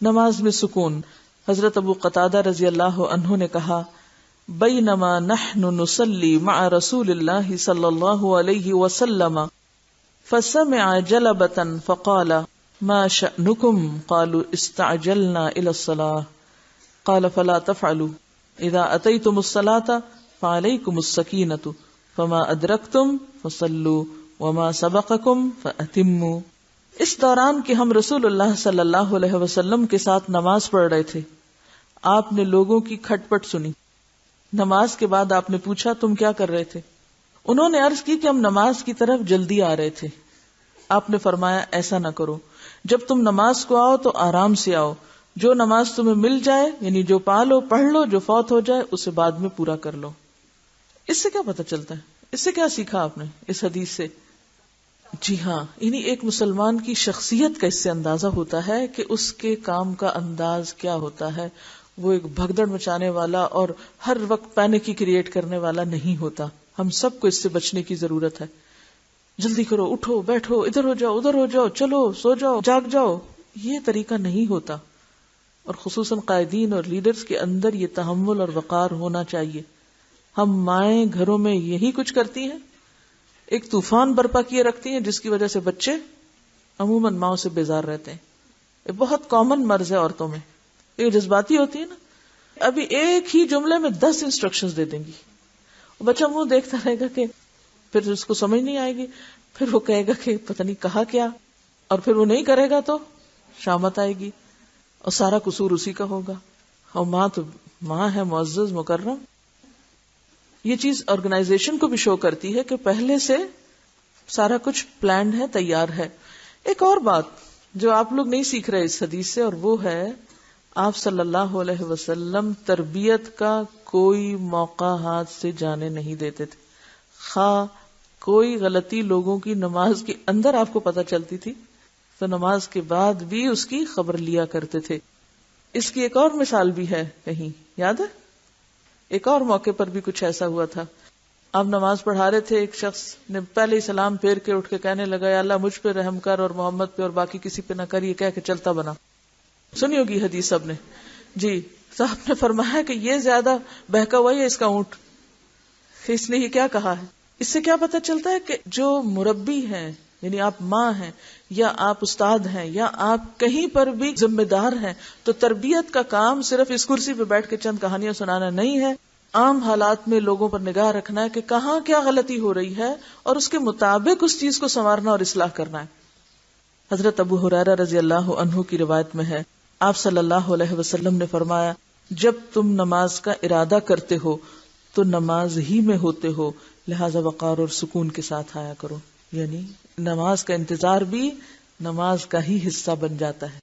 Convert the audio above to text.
نماز میں سکون. حضرت ابو قتادہ رضی اللہ عنہ نے کہا بینما نحن نصلی مع رسول اللہ صلی اللہ علیہ وسلم فسمع جلبۃ فقال ما شأنکم قالوا استعجلنا الى الصلاة قال فلا تفعلوا اذا اتیتم الصلاة فعلیکم السکینۃ فما ادرکتم فصلوا وما سبقکم فاتموا. اس دوران کہ ہم رسول اللہ صلی اللہ علیہ وسلم کے ساتھ نماز پڑھ رہے تھے، آپ نے لوگوں کی کھٹ پٹ سنی. نماز کے بعد آپ نے پوچھا تم کیا کر رہے تھے؟ انہوں نے عرض کی کہ ہم نماز کی طرف جلدی آ رہے تھے. آپ نے فرمایا ایسا نہ کرو، جب تم نماز کو آؤ تو آرام سے آؤ، جو نماز تمہیں مل جائے یعنی جو پا لو پڑھ لو، جو فوت ہو جائے اسے بعد میں پورا کر لو. اس سے کیا پتہ چلتا ہے؟ اس سے کیا سیکھا آپ نے اس حدیث سے؟ جی ہاں، یعنی ایک مسلمان کی شخصیت کا اس سے اندازہ ہوتا ہے کہ اس کے کام کا انداز کیا ہوتا ہے. وہ ایک بھگدڑ مچانے والا اور ہر وقت پینک کریٹ کرنے والا نہیں ہوتا. ہم سب کو اس سے بچنے کی ضرورت ہے. جلدی کرو، اٹھو، بیٹھو، ادھر ہو جاؤ، ادھر ہو جاؤ، چلو، سو جاؤ، جاگ جاؤ، یہ طریقہ نہیں ہوتا. اور خصوصاً قائدین اور لیڈرز کے اندر یہ تحمل اور وقار ہونا چاہیے. ہم مائیں گھروں میں یہی کچھ کرتی ہیں، ایک طوفان برپا کیے رکھتی ہیں جس کی وجہ سے بچے عموماً ماؤں سے بیزار رہتے ہیں. یہ بہت کامن مرض ہے عورتوں میں، یہ جذباتی ہوتی ہے نا. ابھی ایک ہی جملے میں 10 انسٹرکشنز دے دیں گی، بچہ منہ دیکھتا رہے گا کہ پھر اس کو سمجھ نہیں آئے گی، پھر وہ کہے گا کہ پتہ نہیں کہا کیا، اور پھر وہ نہیں کرے گا تو شامت آئے گی اور سارا قصور اسی کا ہوگا. اور ماں تو ماں ہے، معزز مکرم. یہ چیز آرگنائزیشن کو بھی شو کرتی ہے کہ پہلے سے سارا کچھ پلانڈ ہے، تیار ہے. ایک اور بات جو آپ لوگ نہیں سیکھ رہے اس حدیث سے، اور وہ ہے آپ صلی اللہ علیہ وسلم تربیت کا کوئی موقع ہاتھ سے جانے نہیں دیتے تھے. خواہ کوئی غلطی لوگوں کی نماز کے اندر آپ کو پتہ چلتی تھی تو نماز کے بعد بھی اس کی خبر لیا کرتے تھے. اس کی ایک اور مثال بھی ہے، کہیں یاد ہے؟ ایک اور موقع پر بھی کچھ ایسا ہوا تھا. آپ نماز پڑھا رہے تھے، ایک شخص نے پہلے ہی سلام پھیر کے اٹھ کے کہنے لگا یا اللہ مجھ پہ رحم کر اور محمد پہ اور باقی کسی پہ نہ کر، یہ کہہ کے چلتا بنا. سنی ہوگی حدیث سب نے. جی صاحب نے فرمایا کہ یہ زیادہ بہکا ہوا ہے اس کا اونٹ. اس نے یہ کیا کہا ہے؟ اس سے کیا پتہ چلتا ہے کہ جو مربی ہیں، یعنی آپ ماں ہیں یا آپ استاد ہیں یا آپ کہیں پر بھی ذمہ دار ہیں، تو تربیت کا کام صرف اس کرسی پہ بیٹھ کے چند کہانیاں سنانا نہیں ہے. عام حالات میں لوگوں پر نگاہ رکھنا ہے کہ کہاں کیا غلطی ہو رہی ہے اور اس کے مطابق اس چیز کو سنوارنا اور اصلاح کرنا ہے. حضرت ابو ہریرہ رضی اللہ عنہ کی روایت میں ہے، آپ صلی اللہ علیہ وسلم نے فرمایا جب تم نماز کا ارادہ کرتے ہو تو نماز ہی میں ہوتے ہو، لہذا وقار اور سکون کے ساتھ آیا کرو. یعنی نماز کا انتظار بھی نماز کا ہی حصہ بن جاتا ہے.